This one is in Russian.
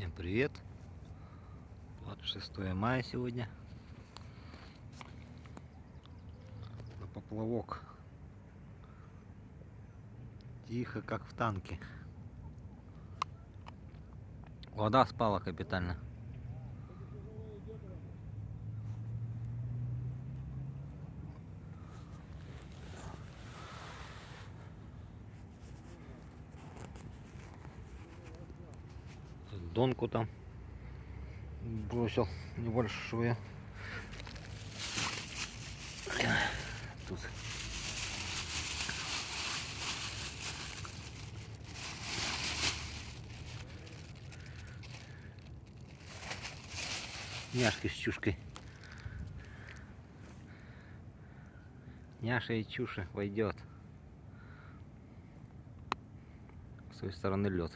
Всем привет! 26 мая сегодня. На поплавок. Тихо, как в танке. Вода спала капитально. Донку там бросил небольшую. Тут няшки с чушкой. Няша и чуша войдет. С той стороны лед.